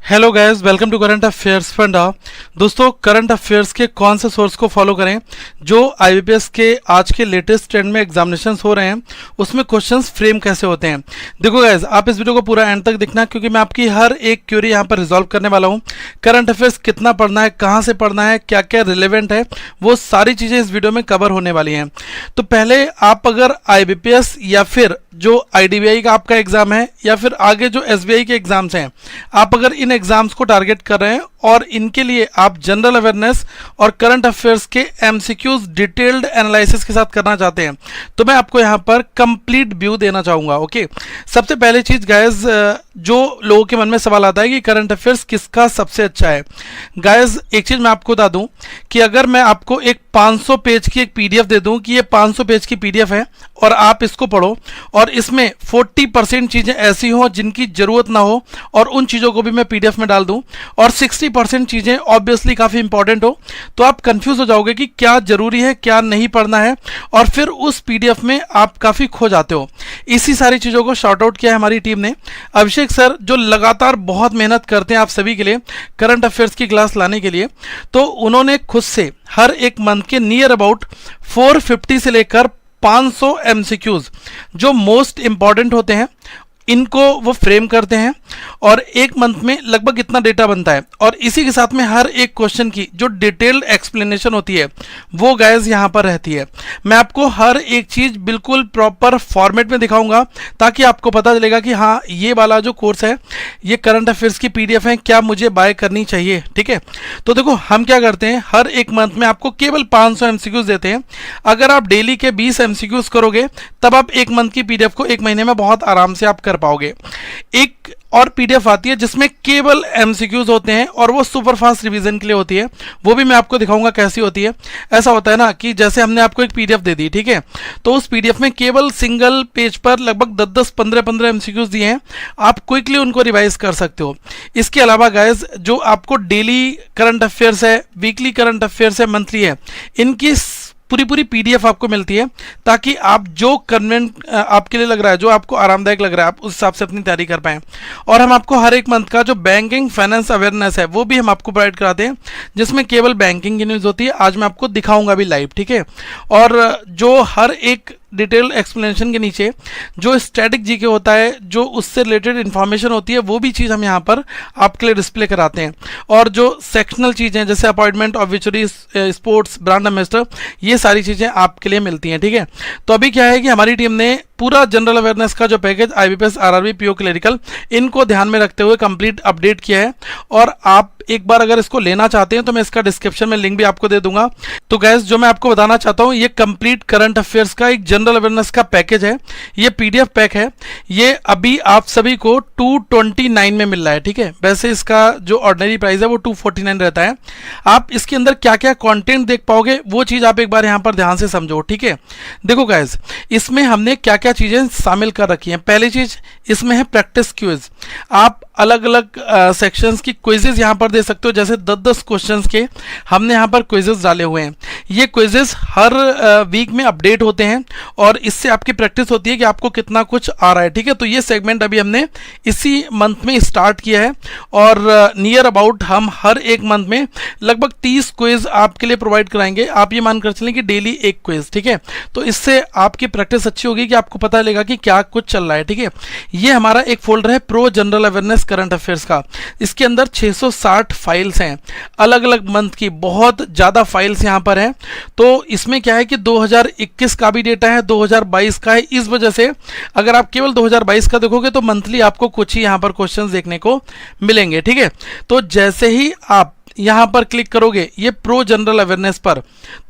Hello guys, welcome to current affairs funda. दोस्तों, current affairs के कौन से सोर्स को फॉलो करें जो आईबीपीएस के आज के लेटेस्ट ट्रेंड में एग्जामिनेशंस हो रहे हैं उसमें क्वेश्चंस फ्रेम कैसे होते हैं। देखो गाइस, आप इस वीडियो को पूरा एंड तक देखना क्योंकि मैं आपकी हर एक क्वेरी यहाँ पर रिजॉल्व करने वाला हूँ। करंट अफेयर्स कितना पढ़ना है, कहाँ से पढ़ना है, क्या क्या रिलेवेंट है, वो सारी चीज़ें इस वीडियो में कवर होने वाली हैं। तो पहले आप अगर आईबीपीएस या फिर जो आईडीबीआई का आपका एग्जाम है या फिर आगे जो एसबीआई के एग्जाम्स हैं, आप अगर इन एग्जाम्स को टारगेट कर रहे हैं और इनके लिए आप जनरल अवेयरनेस और करंट अफेयर्स के एमसीक्यूज डिटेल्ड एनालिसिस के साथ करना चाहते हैं तो मैं आपको यहाँ पर कंप्लीट व्यू देना चाहूँगा। ओके, सबसे पहले चीज़ गाइज, जो लोगों के मन में सवाल आता है कि करंट अफेयर्स किसका सबसे अच्छा है। गाइज, एक चीज़ मैं आपको बता दूं कि अगर मैं आपको एक 500 पेज की एक पीडीएफ दे दूं कि ये 500 पेज की पीडीएफ है और आप इसको पढ़ो और इसमें 40% चीज़ें ऐसी हों जिनकी ज़रूरत ना हो और उन चीज़ों को भी मैं पीडीएफ में डाल दूं और 60% चीज़ें ऑब्वियसली काफ़ी इंपॉर्टेंट हो, तो आप कंफ्यूज हो जाओगे कि क्या ज़रूरी है क्या नहीं पढ़ना है और फिर उस पीडीएफ में आप काफ़ी खो जाते हो। इसी सारी चीज़ों को शॉर्ट आउट किया है हमारी टीम ने। अभिषेक सर जो लगातार बहुत मेहनत करते हैं आप सभी के लिए करंट अफेयर्स की क्लास लाने के लिए, तो उन्होंने खुद से हर एक मंथ के नियर अबाउट 450 से लेकर 500 एमसीक्यूज जो मोस्ट इंपॉर्टेंट होते हैं इनको वो फ्रेम करते हैं और एक मंथ में लगभग इतना डेटा बनता है और इसी के साथ में हर एक क्वेश्चन की जो डिटेल्ड एक्सप्लेनेशन होती है वो गाइस यहाँ पर रहती है। मैं आपको हर एक चीज़ बिल्कुल प्रॉपर फॉर्मेट में दिखाऊंगा ताकि आपको पता चलेगा कि हाँ, ये वाला जो कोर्स है ये करंट अफेयर्स की पीडीएफ है, क्या मुझे बाय करनी चाहिए। ठीक है, तो देखो हम क्या करते हैं, हर एक मंथ में आपको केवल 500 एमसीक्यूज देते हैं। अगर आप डेली के 20 एमसीक्यूज करोगे तब आप एक मंथ की पीडीएफ को एक महीने में बहुत आराम से आप कर पाओगे। एक और पीडीएफ आती है जिसमें केवल एमसीक्यूज होते हैं और वो सुपर फास्ट रिवीजन के लिए होती है, वो भी मैं आपको दिखाऊंगा कैसी होती है। ऐसा होता है ना कि जैसे हमने आपको एक पीडीएफ दे दी, ठीक है, तो उस पीडीएफ में केवल सिंगल पेज पर लगभग 10-10, 15-15 एमसीक्यूज दिए हैं, आप क्विकली उनको रिवाइज कर सकते हो। इसके अलावा गाइज जो आपको डेली करंट अफेयर्स है, वीकली करंट अफेयर्स है, मंथली है, इनकी पूरी पीडीएफ आपको मिलती है ताकि आप जो कन्वेंट आपके लिए लग रहा है, जो आपको आरामदायक लग रहा है, आप उस हिसाब से अपनी तैयारी कर पाएं। और हम आपको हर एक मंथ का जो बैंकिंग फाइनेंस अवेयरनेस है वो भी हम आपको प्रोवाइड कराते हैं जिसमें केवल बैंकिंग की न्यूज़ होती है। आज मैं आपको दिखाऊंगा भी लाइव, ठीक है। और जो हर एक डिटेल एक्सप्लेनेशन के नीचे जो स्टैटिक जीके होता है, जो उससे रिलेटेड इन्फॉर्मेशन होती है, वो भी चीज़ हम यहाँ पर आपके लिए डिस्प्ले कराते हैं। और जो सेक्शनल चीज़ें जैसे अपॉइंटमेंट, ऑब्विचुअली, स्पोर्ट्स, ब्रांड एम्बेसडर, ये सारी चीज़ें आपके लिए मिलती हैं, ठीक है। तो अभी क्या है कि हमारी टीम ने पूरा जनरल अवेयरनेस का जो package IBPS, RRB, PO clerical, इनको ध्यान में रखते हुए कंप्लीट अपडेट किया है। और आप एक बार अगर इसको लेना चाहते हैं तो मैं इसका डिस्क्रिप्शन में लिंक भी आपको दे दूंगा। तो गैस, जो मैं आपको बताना चाहता हूं, ये कंप्लीट करंट अफेयर्स का एक जनरल अवेयरनेस का पैकेज है, ये पीडीएफ पैक है। ये अभी आप सभी को 229 में मिल रहा है, ठीक है। वैसे इसका जो ऑर्डिनरी प्राइस है वो 249 रहता है। आप इसके अंदर क्या क्या कंटेंट देख पाओगे वो चीज़ आप एक बार यहाँ पर ध्यान से समझो, ठीक है। देखो गैस, इसमें हमने क्या क्या चीज़ें शामिल कर रखी हैं। पहली चीज़ इसमें है प्रैक्टिस क्विज। आप अलग अलग सेक्शंस की क्विजेज यहाँ पर दे सकते हो, जैसे 10-10 क्वेश्चंस के हमने यहाँ पर क्विजेज डाले हुए हैं। ये क्विजेज हर वीक में अपडेट होते हैं और इससे आपकी प्रैक्टिस होती है कि आपको कितना कुछ आ रहा है, ठीक है। तो ये सेगमेंट अभी हमने इसी मंथ में स्टार्ट किया है और नियर अबाउट हम हर एक मंथ में लगभग 30 क्विज आपके लिए प्रोवाइड कराएंगे। आप ये मानकर चलें कि डेली एक क्विज, ठीक है। तो इससे आपकी प्रैक्टिस अच्छी होगी कि आपको पता चलेगा कि क्या कुछ चल रहा है, ठीक है। ये हमारा एक फोल्डर है pro general awareness current affairs का। इसके अंदर 660 फाइल्स हैं अलग अलग मंथ की, बहुत ज़्यादा फाइल्स यहाँ पर हैं। तो इसमें क्या है कि 2021 का भी डेटा है, 2022 का है। इस वजह से अगर आप केवल 2022 का देखोगे तो मंथली आपको कुछ ही यहाँ पर क्वेश्चंस देखने को मिलेंगे, ठीक है। तो जैसे ही आप यहाँ पर क्लिक करोगे ये प्रो जनरल अवेयरनेस पर,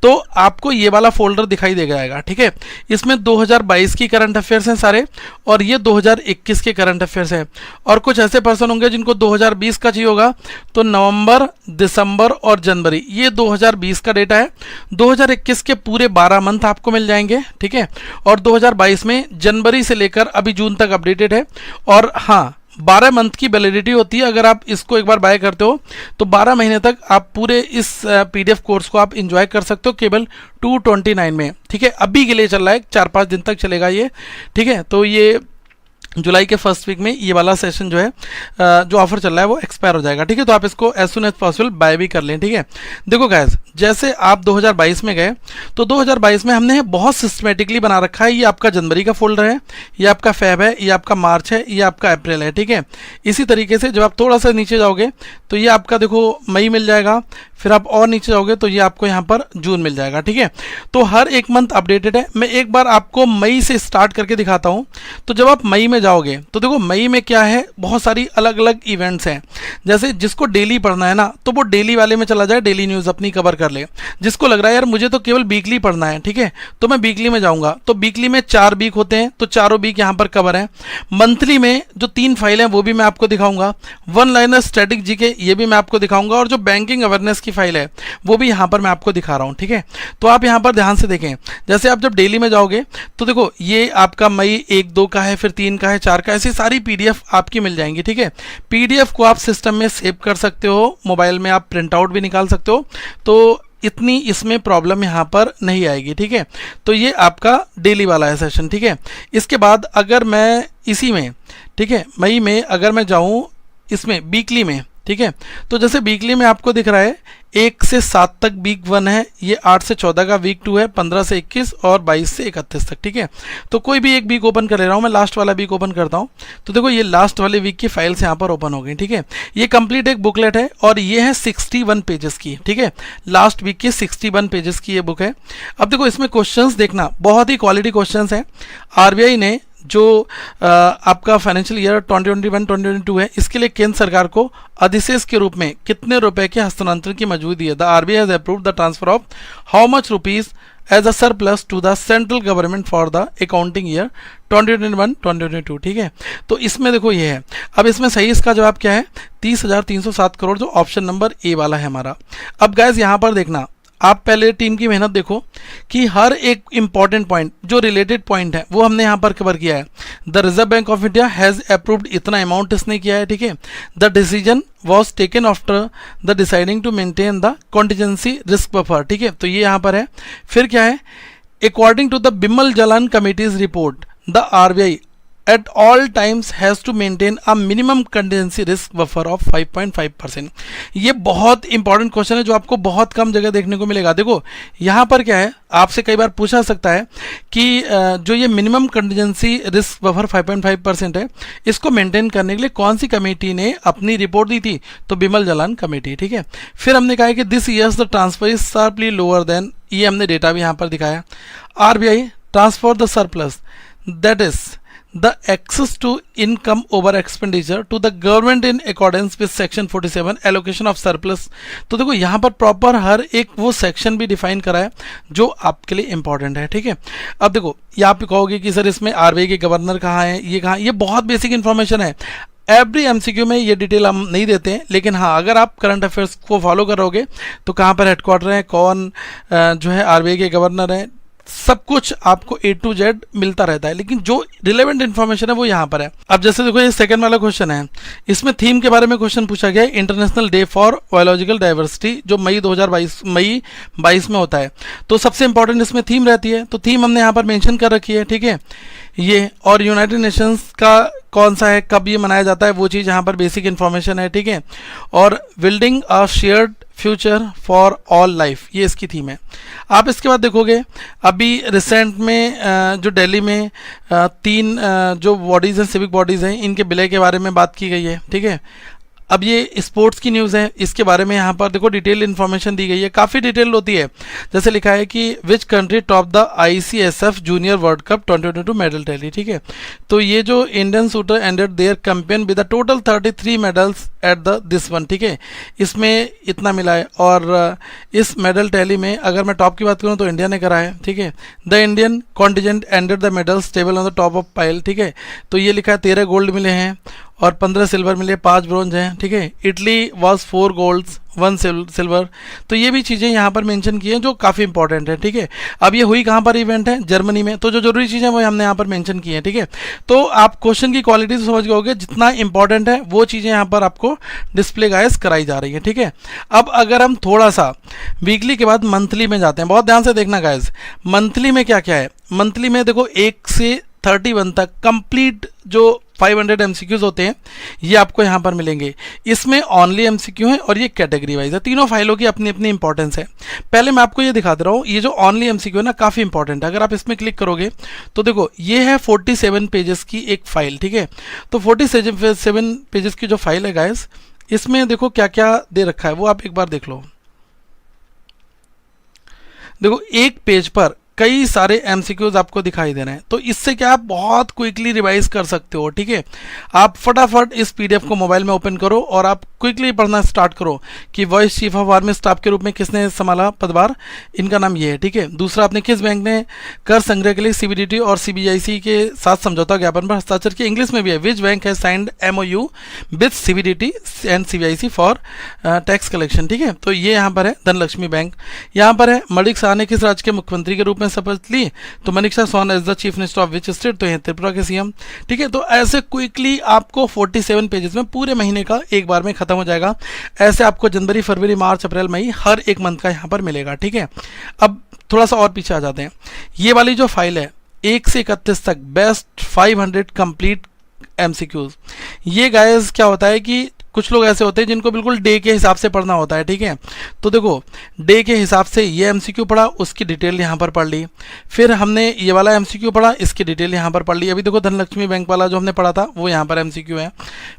तो आपको ये वाला फोल्डर दिखाई दे जाएगा, ठीक है। इसमें 2022 की करंट अफेयर्स हैं सारे और ये 2021 के करंट अफेयर्स हैं। और कुछ ऐसे पर्सन होंगे जिनको 2020 का चाहिए होगा, तो नवंबर, दिसंबर और जनवरी, ये 2020 का डेटा है। 2021 के पूरे 12 मंथ आपको मिल जाएंगे, ठीक है। और 2022 में जनवरी से लेकर अभी जून तक अपडेटेड है। और हाँ, 12 मंथ की वैलिडिटी होती है। अगर आप इसको एक बार बाय करते हो तो 12 महीने तक आप पूरे इस पीडीएफ कोर्स को आप एंजॉय कर सकते हो केवल 229 में, ठीक है। अभी के लिए चल रहा है, 4-5 दिन तक चलेगा ये, ठीक है। तो ये जुलाई के फर्स्ट वीक में ये वाला सेशन जो है जो ऑफर चल रहा है वो एक्सपायर हो जाएगा, ठीक है। तो आप इसको as soon as possible buy भी कर लें, ठीक है। देखो गाइस, जैसे आप 2022 में गए तो 2022 में हमने बहुत सिस्टमेटिकली बना रखा है। ये आपका जनवरी का फोल्डर है, ये आपका फेब है, ये आपका मार्च है, ये आपका अप्रैल है, ठीक है। इसी तरीके से जब आप थोड़ा सा नीचे जाओगे तो ये आपका देखो मई मिल जाएगा, फिर आप और नीचे जाओगे तो ये आपको यहाँ पर जून मिल जाएगा, ठीक है। तो हर एक मंथ अपडेटेड है। मैं एक बार आपको मई से स्टार्ट करके दिखाता हूँ। तो जब आप मई में जाओगे तो देखो मई में क्या है, बहुत सारी अलग अलग इवेंट्स हैं। जैसे जिसको डेली पढ़ना है ना तो वो डेली वाले में चला जाए, डेली न्यूज़ अपनी कवर कर ले। जिसको लग रहा है यार मुझे तो केवल वीकली पढ़ना है, ठीक है, तो मैं वीकली में जाऊँगा। तो वीकली में 4 वीक होते हैं, तो चारों वीक यहाँ पर कवर है। मंथली में जो 3 फाइल हैं वो भी मैं आपको दिखाऊंगा। वन लाइनर स्टैटिक जीके ये भी मैं आपको दिखाऊंगा, और जो बैंकिंग अवेयरनेस की फाइल है वो भी यहाँ पर मैं आपको दिखा रहा हूँ, ठीक है। तो आप यहाँ पर ध्यान से देखें। जैसे आप जब डेली में जाओगे तो देखो ये आपका मई 1-2 का है, फिर 3 का है, 4 का, ऐसी सारी पीडीएफ आपकी मिल जाएंगी, ठीक है। पीडीएफ को आप सिस्टम में सेव कर सकते हो, मोबाइल में आप प्रिंट आउट भी निकाल सकते हो, तो इतनी इसमें प्रॉब्लम यहाँ पर नहीं आएगी, ठीक है। तो ये आपका डेली वाला है सेशन, ठीक है। इसके बाद अगर मैं इसी में, ठीक है, मई में अगर मैं जाऊँ इसमें वीकली में, ठीक है, तो जैसे वीकली में आपको दिख रहा है 1 से 7 तक वीक 1 है, ये 8 से 14 का वीक 2 है, 15 से 21 और 22 से 31 तक, ठीक है। तो कोई भी एक वीक ओपन कर ले रहा हूँ मैं, लास्ट वाला वीक ओपन करता हूँ। तो देखो ये लास्ट वाले वीक की फाइल्स यहाँ पर ओपन हो गई, ठीक है। ये कंप्लीट एक बुकलेट है और ये है 61 पेजेस की, ठीक है। लास्ट वीक की 61 पेजेस की ये बुक है। अब देखो इसमें क्वेश्चंस देखना, बहुत ही क्वालिटी क्वेश्चंस हैं। आरबीआई ने जो आपका फाइनेंशियल ईयर 2021-2022 है, इसके लिए केंद्र सरकार को अधिशेष के रूप में कितने रुपए के हस्तांतरण की मंजूरी है। The RBI has approved the transfer of how much rupees as a surplus to the central government for the accounting year 2021-2022, ठीक है। तो इसमें देखो ये है। अब इसमें सही इसका जवाब क्या है, 30,307 करोड़, जो ऑप्शन नंबर ए वाला है हमारा। अब गाइस यहाँ पर देखना, आप पहले टीम की मेहनत देखो कि हर एक इंपॉर्टेंट पॉइंट जो रिलेटेड पॉइंट है वो हमने यहाँ पर कवर किया है। The Reserve Bank of India has approved, इतना अमाउंट इसने किया है, ठीक है। The decision was taken after the deciding to maintain the contingency risk buffer, ठीक है। तो ये यहाँ पर है। फिर क्या है, according to the Bimal Jalan committee's report the RBI at all times has to maintain a minimum contingency risk buffer of 5.5%। ये बहुत इंपॉर्टेंट क्वेश्चन है जो आपको बहुत कम जगह देखने को मिलेगा। देखो यहाँ पर क्या है, आपसे कई बार पूछा सकता है कि जो ये मिनिमम कंटिजेंसी रिस्क बफर 5.5% है, इसको मेंटेन करने के लिए कौन सी कमेटी ने अपनी रिपोर्ट दी थी, तो बिमल जलान कमेटी, ठीक है। फिर हमने कहा है कि this years the transfer is sharply lower than, ये हमने डेटा भी यहाँ पर दिखाया। RBI transfer the surplus that is the access to income over expenditure to the government in accordance with section 47 allocation of surplus। तो देखो यहाँ पर प्रॉपर हर एक वो सेक्शन भी डिफाइन करा है जो आपके लिए इंपॉर्टेंट है, ठीक है। अब देखो ये आप कहोगे कि सर इसमें आरबीआई के गवर्नर कहाँ है, ये कहाँ, ये बहुत बेसिक इन्फॉर्मेशन है। एवरी एमसीक्यू में ये डिटेल हम नहीं देते हैं, लेकिन हाँ अगर आप करंट अफेयर्स को फॉलो करोगे तो कहाँ पर हेडक्वार्टर है, कौन जो है आरबीआई के गवर्नर है, सब कुछ आपको A to Z मिलता रहता है। लेकिन जो रिलेवेंट इन्फॉर्मेशन है वो यहाँ पर है। अब जैसे देखो ये सेकंड वाला क्वेश्चन है, इसमें थीम के बारे में क्वेश्चन पूछा गया है, international day for biological diversity, जो मई 22 में होता है। तो सबसे इंपॉर्टेंट इसमें थीम रहती है, तो थीम हमने यहाँ पर मेंशन कर रखी है, ठीक है। ये और यूनाइटेड नेशंस का कौन सा है, कब ये मनाया जाता है, वो चीज़ यहाँ पर बेसिक इन्फॉर्मेशन है, ठीक है। और building a shared future for all life, ये इसकी थीम है। आप इसके बाद देखोगे अभी रिसेंट में जो दिल्ली में 3 जो बॉडीज़ हैं, सिविक बॉडीज़ हैं, इनके विलय के बारे में बात की गई है, ठीक है। अब ये स्पोर्ट्स की न्यूज़ है, इसके बारे में यहाँ पर देखो डिटेल इन्फॉर्मेशन दी गई है, काफ़ी डिटेल होती है। जैसे लिखा है कि which country top the ICSF junior world cup 2022 medal tally, ठीक है। तो ये जो Indian shooter ended their campaign with the total 33 medals at the this one, ठीक है। इसमें इतना मिला है। और इस मेडल टैली में अगर मैं टॉप की बात करूँ तो इंडिया ने करा है, ठीक है। The Indian contingent ended the medals table on the top of pile, ठीक है। तो ये लिखा है 13 गोल्ड मिले हैं और 15 सिल्वर मिले, 5 ब्रॉन्ज हैं, ठीक है। Italy was 4 golds 1 silver. तो ये भी चीज़ें यहाँ पर मेंशन की हैं जो काफ़ी इंपॉर्टेंट है, ठीक है। अब ये हुई कहाँ पर इवेंट है, जर्मनी में। तो जो जरूरी चीज़ें वो हमने यहाँ पर मेंशन की हैं, ठीक है। तो आप क्वेश्चन की क्वालिटी से समझ गए, जितना इंपॉर्टेंट है वो चीज़ें यहाँ पर आपको डिस्प्ले गाइस कराई जा रही है, ठीक है। अब अगर हम थोड़ा सा वीकली के बाद मंथली में जाते हैं, बहुत ध्यान से देखना गाइस, मंथली में क्या क्या है। मंथली में देखो 1 से 31 तक कंप्लीट जो 500 एमसीक्यूज होते हैं ये आपको यहाँ पर मिलेंगे। इसमें ओनली एमसीक्यू है और ये कैटेगरी वाइज है। तीनों फाइलों की अपनी अपनी इंपॉर्टेंस है। पहले मैं आपको ये दिखा दे रहा हूँ, ये जो ओनली एमसीक्यू है ना काफ़ी इंपॉर्टेंट है। अगर आप इसमें क्लिक करोगे तो देखो ये है 47 पेजेस की एक फाइल, ठीक है। तो 47 पेजेस की जो फाइल है गाइस, इसमें देखो क्या क्या दे रखा है वो आप एक बार देख लो। देखो एक पेज पर कई सारे एमसीक्यूज आपको दिखाई दे रहे हैं, तो इससे क्या आप बहुत क्विकली रिवाइज कर सकते हो, ठीक है। आप फटाफट इस पीडीएफ को मोबाइल में ओपन करो और आप क्विकली पढ़ना स्टार्ट करो कि vice chief of army staff के रूप में किसने संभाला पदभार, इनका नाम ये है, ठीक है। दूसरा, आपने किस बैंक ने कर संग्रह के लिए सीबीडीटी और सीबीआईसी के साथ समझौता ज्ञापन पर हस्ताक्षर किया, इंग्लिश में भी है, विच बैंक है signed MOU with CBDT and CBIC for tax collection, ठीक है। तो ये यहाँ पर है धनलक्ष्मी बैंक। यहाँ पर है मणिक शाह ने किस राज्य के मुख्यमंत्री के रूप में शपथ ली, तो Manik Saha sworn as the chief minister of which state, तो ये त्रिपुरा के सीएम, ठीक है। तो ऐसे क्विकली आपको 47 पेजेस में पूरे महीने का एक बार में खत्म हो जाएगा। ऐसे आपको जनवरी, फरवरी, मार्च, अप्रैल, मई हर एक मंथ का यहाँ पर मिलेगा, ठीक है। अब थोड़ा सा और पीछे आ जाते हैं। ये वाली जो फाइल है 1 से 31 तक बेस्ट 500 कंप्लीट एमसीक्यूज, ये गाइस क्या होता है कि कुछ लोग ऐसे होते हैं जिनको बिल्कुल डे के हिसाब से पढ़ना होता है, ठीक है। तो देखो डे के हिसाब से ये एमसीक्यू पढ़ा, उसकी डिटेल यहाँ पर पढ़ ली, फिर हमने ये वाला एमसीक्यू पढ़ा, इसकी डिटेल यहाँ पर पढ़ ली। अभी देखो धनलक्ष्मी बैंक वाला जो हमने पढ़ा था वो यहाँ पर एमसीक्यू है।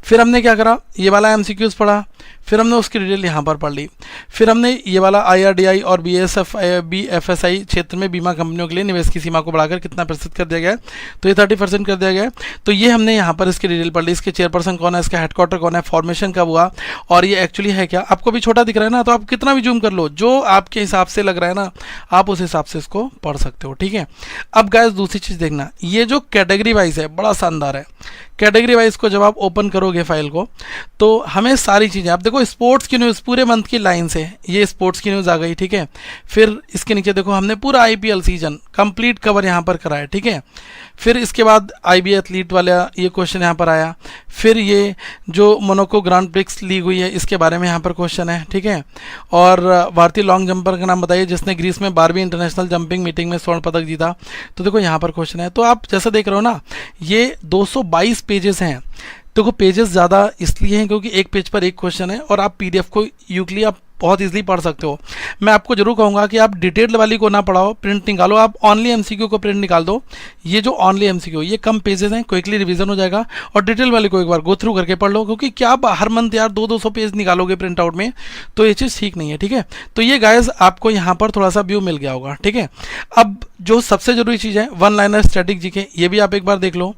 फिर हमने क्या करा, ये वाला एमसीक्यूज पढ़ा, फिर हमने उसकी डिटेल यहाँ पर पढ़ ली। फिर हमने ये वाला आईआरडीआई और बीएफएसआई क्षेत्र में बीमा कंपनियों के लिए निवेश की सीमा को बढ़ाकर कितना प्रतिशत कर दिया गया है, तो ये 30% कर दिया गया है। तो ये हमने यहाँ पर इसकी डिटेल पढ़ ली। इसके चेयरपर्सन कौन है, इसका हेडक्वार्टर कौन है, फॉर्मेशन कब हुआ और ये एक्चुअली है क्या। आपको भी छोटा दिख रहा है ना, तो आप कितना भी जूम कर लो, जो आपके हिसाब से लग रहा है ना आप उस हिसाब से इसको पढ़ सकते हो, ठीक है। अब गाइस दूसरी चीज़ देखना, ये जो कैटेगरी वाइज है बड़ा शानदार है। कैटेगरी वाइज को जब आप ओपन करोगे फाइल को तो हमें सारी चीज़ें, आप देखो स्पोर्ट्स की न्यूज़ पूरे मंथ की लाइन से, ये स्पोर्ट्स की न्यूज़ आ गई, ठीक है। फिर इसके नीचे देखो हमने पूरा आईपीएल सीजन कंप्लीट कवर यहाँ पर करा है, ठीक है। फिर इसके बाद आईबी एथलीट वाला ये क्वेश्चन यहाँ पर आया। फिर ये जो मोनाको ग्रांड प्रिक्स लीग हुई है इसके बारे में यहाँ पर क्वेश्चन है, ठीक है। और भारतीय लॉन्ग जंपर का नाम बताइए जिसने ग्रीस में 12वीं इंटरनेशनल जंपिंग मीटिंग में स्वर्ण पदक जीता, तो देखो यहाँ पर क्वेश्चन है। तो आप जैसा देख रहे हो ना, ये 222 पेजेस हैं। देखो पेजेस ज़्यादा इसलिए हैं क्योंकि एक पेज पर एक क्वेश्चन है और आप पीडीएफ को यूजली आप बहुत इजीली पढ़ सकते हो। मैं आपको जरूर कहूँगा कि आप डिटेल्ड वाली को ना पढ़ाओ, प्रिंट निकालो, आप ओनली एमसीक्यू को प्रिंट निकाल दो। ये जो ओनली एमसीक्यू ये कम पेजेस हैं, क्विकली रिवीजन हो जाएगा, और डिटेल वाली को एक बार गो थ्रू करके पढ़ लो, क्योंकि क्या आप हर मंथ यार 200 पेज निकालोगे प्रिंट आउट में, तो ये चीज़ ठीक नहीं है, ठीक है। तो ये गाइस आपको यहाँ पर थोड़ा सा व्यू मिल गया होगा, ठीक है। अब जो सबसे जरूरी चीज़ है वन लाइनर स्टैटिक जीके, ये भी आप एक बार देख लो।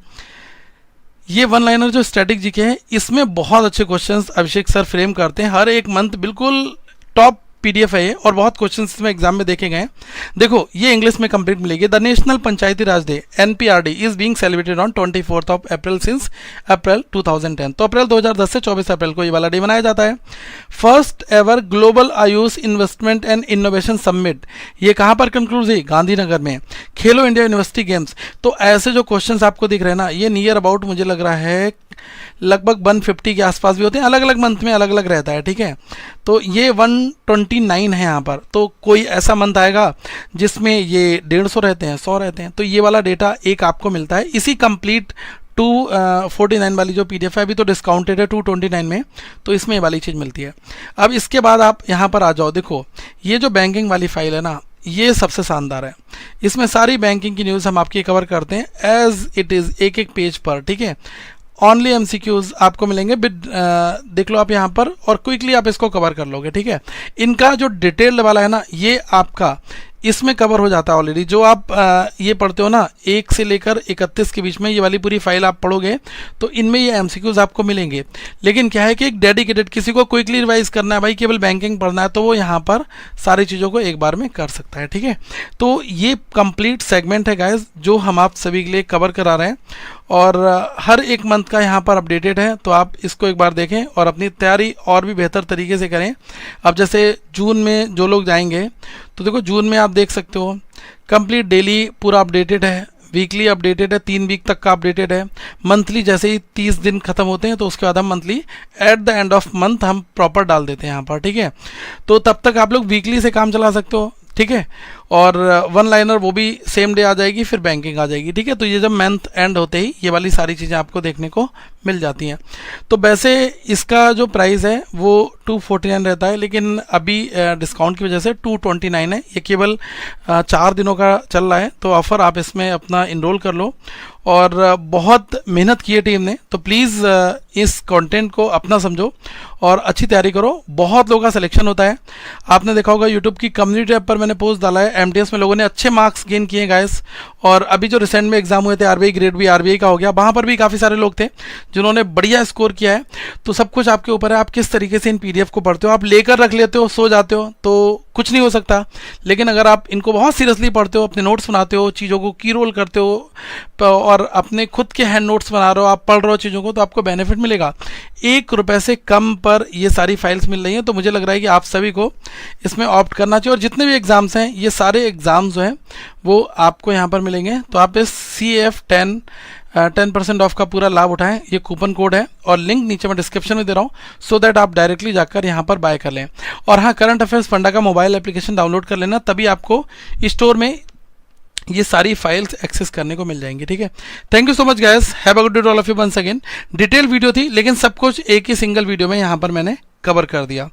ये वन लाइनर जो स्टैटिक जीके हैं इसमें बहुत अच्छे क्वेश्चंस अभिषेक सर फ्रेम करते हैं। हर एक मंथ बिल्कुल टॉप पीडीएफ है ये, और बहुत क्वेश्चंस इसमें एग्जाम में देखे गए हैं। देखो ये इंग्लिश में कंप्लीट मिलेगी। The national panchayati Raj day NPRD is being celebrated on 24 April since April 2010। तो अप्रैल 2010 से 24 अप्रैल को ये वाला डे मनाया जाता है। First ever global Ayush investment and innovation summit, ये कहाँ पर कंक्लूड हुई, गांधीनगर में। खेलो इंडिया यूनिवर्सिटी गेम्स, तो ऐसे जो क्वेश्चंस आपको दिख रहे हैं ना, ये नियर अबाउट मुझे लग रहा है लगभग 150 के आसपास भी होते हैं, अलग अलग मंथ में अलग अलग रहता है, ठीक है। तो ये 129 है यहाँ पर। तो कोई ऐसा मंथ आएगा जिसमें ये 150 रहते हैं, 100 रहते हैं, तो ये वाला डेटा एक आपको मिलता है इसी कंप्लीट 249 वाली जो पीडीएफ है, अभी तो डिस्काउंटेड है 229 में, तो इसमें ये वाली चीज़ मिलती है। अब इसके बाद आप यहाँ पर आ जाओ, देखो ये जो बैंकिंग वाली फाइल है ना, ये सबसे शानदार है। इसमें सारी बैंकिंग की न्यूज़ हम आपकी कवर करते हैं एज इट इज़, एक एक पेज पर, ठीक है। ओनली एमसीक्यूज आपको मिलेंगे, देख लो आप यहाँ पर, और क्विकली आप इसको कवर कर लोगे, ठीक है। इनका जो डिटेल्ड वाला है ना, ये आपका इसमें कवर हो जाता है ऑलरेडी। जो आप ये पढ़ते हो ना 1 से लेकर 31 के बीच में, ये वाली पूरी फाइल आप पढ़ोगे तो इनमें ये एमसीक्यूज आपको मिलेंगे। लेकिन क्या है कि एक डेडिकेटेड किसी को क्विकली रिवाइज करना है, भाई केवल बैंकिंग पढ़ना है, तो वो यहाँ पर सारी चीज़ों को एक बार में कर सकता है, ठीक है। तो ये कंप्लीट सेगमेंट है गाइज जो हम आप सभी के लिए कवर करा रहे हैं, और हर एक मंथ का यहाँ पर अपडेटेड है, तो आप इसको एक बार देखें और अपनी तैयारी और भी बेहतर तरीके से करें। अब जैसे जून में जो लोग जाएंगे, तो देखो जून में आप देख सकते हो कंप्लीट डेली पूरा अपडेटेड है, वीकली अपडेटेड है, 3 वीक तक का अपडेटेड है, मंथली जैसे ही 30 दिन खत्म होते हैं तो उसके बाद हम monthly at the end of month हम प्रॉपर डाल देते हैं यहाँ पर, ठीक है। तो तब तक आप लोग वीकली से काम चला सकते हो, ठीक है। और वन लाइनर वो भी सेम डे आ जाएगी, फिर बैंकिंग आ जाएगी, ठीक है। तो ये जब मंथ एंड होते ही ये वाली सारी चीज़ें आपको देखने को मिल जाती हैं। तो वैसे इसका जो प्राइस है वो 249 रहता है, लेकिन अभी डिस्काउंट की वजह से 229 है। ये केवल 4 दिनों का चल रहा है, तो ऑफ़र आप इसमें अपना इनरोल कर लो। और बहुत मेहनत की है टीम ने, तो प्लीज़ इस कंटेंट को अपना समझो और अच्छी तैयारी करो। बहुत लोगों का सिलेक्शन होता है, आपने देखा होगा यूट्यूब की कम्युनिटी ऐप पर मैंने पोस्ट डाला है, एमटीएस में लोगों ने अच्छे मार्क्स गेन किए गाइस। और अभी जो रिसेंट में एग्जाम हुए थे आरबीआई ग्रेड बी आरबीआई का हो गया, वहाँ पर भी काफ़ी सारे लोग थे जिन्होंने बढ़िया स्कोर किया है। तो सब कुछ आपके ऊपर है, आप किस तरीके से इन पीडीएफ को पढ़ते हो। आप लेकर रख लेते हो, सो जाते हो तो कुछ नहीं हो सकता, लेकिन अगर आप इनको बहुत सीरियसली पढ़ते हो, अपने नोट्स बनाते हो, चीज़ों को की रोल करते हो और अपने खुद के हैंड नोट्स बना रहे हो, आप पढ़ रहे हो चीज़ों को, तो आपको बेनिफिट मिलेगा। 1 रुपये से कम पर ये सारी फाइल्स मिल रही हैं। तो मुझे लग रहा है कि आप सभी को इसमें ऑप्ट करना चाहिए। और जितने भी एग्ज़ाम्स हैं, ये सारे एग्ज़ाम्स जो हैं वो आपको यहाँ पर मिलेंगे। तो आप इस CF10 10% ऑफ का पूरा लाभ उठाएं। ये कूपन कोड है और लिंक नीचे मैं डिस्क्रिप्शन में दे रहा हूँ, सो दैट आप डायरेक्टली जाकर यहाँ पर बाय कर लें। और हाँ, करंट अफेयर्स फंडा का मोबाइल एप्लीकेशन डाउनलोड कर लेना, तभी आपको स्टोर में ये सारी फाइल्स एक्सेस करने को मिल जाएंगी, ठीक है। Thank you so much guys, have a good day to all of you once again. Detail video थी, लेकिन सब कुछ एक ही सिंगल वीडियो में यहाँ पर मैंने कवर कर दिया।